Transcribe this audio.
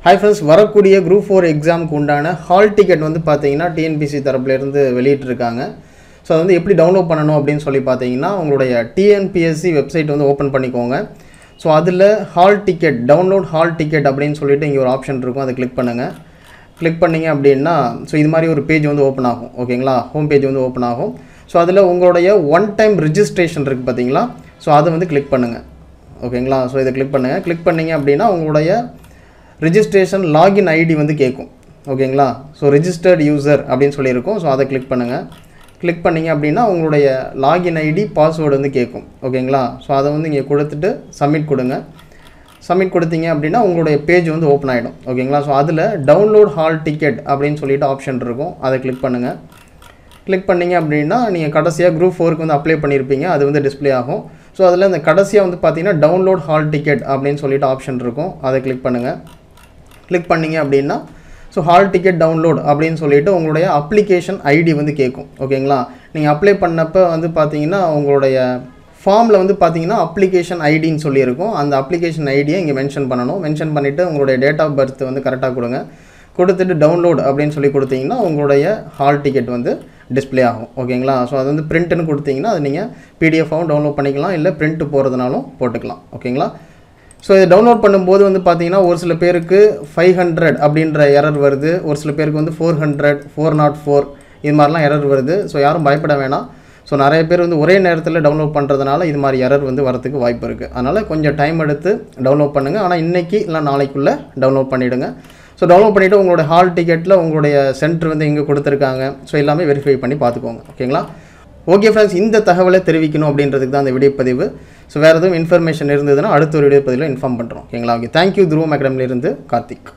Hi friends, வரக்கூடிய group 4 எக்ஸாமுக்கு உண்டான ஹால் டிக்கெட் வந்து பார்த்தீங்கன்னா டிஎன்பிசி தரப்புலேருந்து வெளியிட்டிருக்காங்க. ஸோ அது வந்து எப்படி டவுன்லோட் பண்ணணும் அப்படின்னு சொல்லி பார்த்தீங்கன்னா உங்களுடைய டிஎன்பிஎஸ்சி வெப்சைட் வந்து ஓப்பன் பண்ணிக்கோங்க. ஸோ அதில் hall ticket download hall ticket அப்படின்னு சொல்லிட்டு இங்கே ஒரு ஆப்ஷன் இருக்கும், அதை கிளிக் பண்ணுங்கள். கிளிக் பண்ணிங்க அப்படின்னா ஸோ இது மாதிரி ஒரு பேஜ் வந்து ஓப்பன் ஆகும். ஓகேங்களா, ஹோம் பேஜ் வந்து ஓப்பன் ஆகும். ஸோ அதில் உங்களுடைய ஒன் டைம் ரிஜிஸ்ட்ரேஷன் இருக்குது பார்த்தீங்களா, ஸோ அதை வந்து கிளிக் பண்ணுங்கள். ஓகேங்களா, ஸோ இதை கிளிக் பண்ணுங்கள். கிளிக் பண்ணிங்க அப்படின்னா உங்களுடைய ரிஜிஸ்ட்ரேஷன் லாகின் ஐடி வந்து கேட்கும். ஓகேங்களா, ஸோ ரிஜிஸ்டர்ட் யூசர் அப்படின்னு சொல்லியிருக்கோம். ஸோ அதை கிளிக் பண்ணுங்கள். கிளிக் பண்ணிங்க அப்படின்னா உங்களுடைய லாகின் ஐடி பாஸ்வேர்டு வந்து கேட்கும். ஓகேங்களா, ஸோ அதை வந்து இங்கே கொடுத்துட்டு சப்மிட் கொடுங்க. சப்மிட் கொடுத்தீங்க அப்படின்னா உங்களுடைய பேஜ் வந்து ஓப்பன் ஆகிடும். ஓகேங்களா, ஸோ அதில் டவுன்லோட் ஹால் டிக்கெட் அப்படின்னு சொல்லிட்டு ஆப்ஷன் இருக்கும், அதை கிளிக் பண்ணுங்கள். கிளிக் பண்ணிங்க அப்படின்னா நீங்கள் கடைசியாக குரூப் 4க்கு வந்து அப்ளை பண்ணியிருப்பீங்க, அது வந்து டிஸ்பிளே ஆகும். ஸோ அதில் இந்த கடைசியாக வந்து பார்த்தீங்கன்னா டவுன்லோட் ஹால் டிக்கெட் அப்படின்னு சொல்லிட்டு ஆப்ஷன் இருக்கும், அதை கிளிக் பண்ணுங்கள். கிளிக் பண்ணிங்க அப்படின்னா ஸோ ஹால் டிக்கெட் டவுன்லோட் அப்படின்னு சொல்லிட்டு உங்களுடைய அப்ளிகேஷன் ஐடி வந்து கேட்கும். ஓகேங்களா, நீங்கள் அப்ளை பண்ணப்போ வந்து பார்த்தீங்கன்னா உங்களுடைய ஃபார்மில் வந்து பார்த்தீங்கன்னா அப்ளிகேஷன் ஐடின்னு சொல்லியிருக்கும். அந்த அப்ளிகேஷன் ஐடியை இங்கே மென்ஷன் பண்ணணும். மென்ஷன் பண்ணிவிட்டு உங்களுடைய டேட் ஆஃப் பர்த் வந்து கரெக்டாக கொடுங்க. கொடுத்துட்டு டவுன்லோட் அப்படின்னு சொல்லி கொடுத்தீங்கன்னா உங்களுடைய ஹால் டிக்கெட் வந்து டிஸ்பிளே ஆகும். ஓகேங்களா, ஸோ அது வந்து பிரிண்ட்டுன்னு கொடுத்தீங்கன்னா அது நீங்கள் பிடிஎஃபாகவும் டவுன்லோட் பண்ணிக்கலாம், இல்லை பிரிண்ட்டு போகிறதுனாலும் போட்டுக்கலாம். ஓகேங்களா, ஸோ இதை டவுன்லோட் பண்ணும்போது வந்து பார்த்தீங்கன்னா ஒரு சில பேருக்கு 500 அப்படின்ற எரர் வருது, ஒரு சில பேருக்கு வந்து 400 404 இது மாதிரிலாம் எரர் வருது. ஸோ யாரும் பயப்பட வேணாம். ஸோ நிறைய பேர் வந்து ஒரே நேரத்தில் டவுன்லோட் பண்ணுறதுனால இது மாதிரி எரர் வந்து வரதுக்கு வாய்ப்பு இருக்குது. அதனால் கொஞ்சம் டைம் எடுத்து டவுன்லோட் பண்ணுங்கள். ஆனால் இன்றைக்கி இல்லை நாளைக்குள்ளே டவுன்லோட் பண்ணிவிடுங்க. ஸோ டவுன்லோட் பண்ணிவிட்டு உங்களோட ஹால் டிக்கெட்டில் உங்களுடைய சென்டர் வந்து எங்கே கொடுத்துருக்காங்க, ஸோ எல்லாமே வெரிஃபை பண்ணி பார்த்துக்கோங்க. ஓகேங்களா, ஓகே ஃப்ரெண்ட்ஸ், இந்த தகவலை தெரிவிக்கணும் அப்படின்றதுக்கு தான் அந்த வீடியோ பதிவு. ஸோ வேறு எதுவும் இன்ஃபர்மேஷன் இருந்ததுன்னா அடுத்த ஒரு வீடியோ பதிவில் இன்ஃபார்ம் பண்ணுறோம். ஓகேங்களா, ஓகே, தேங்க்யூ. துருவம் அகாடமிலிருந்து கார்த்திக்.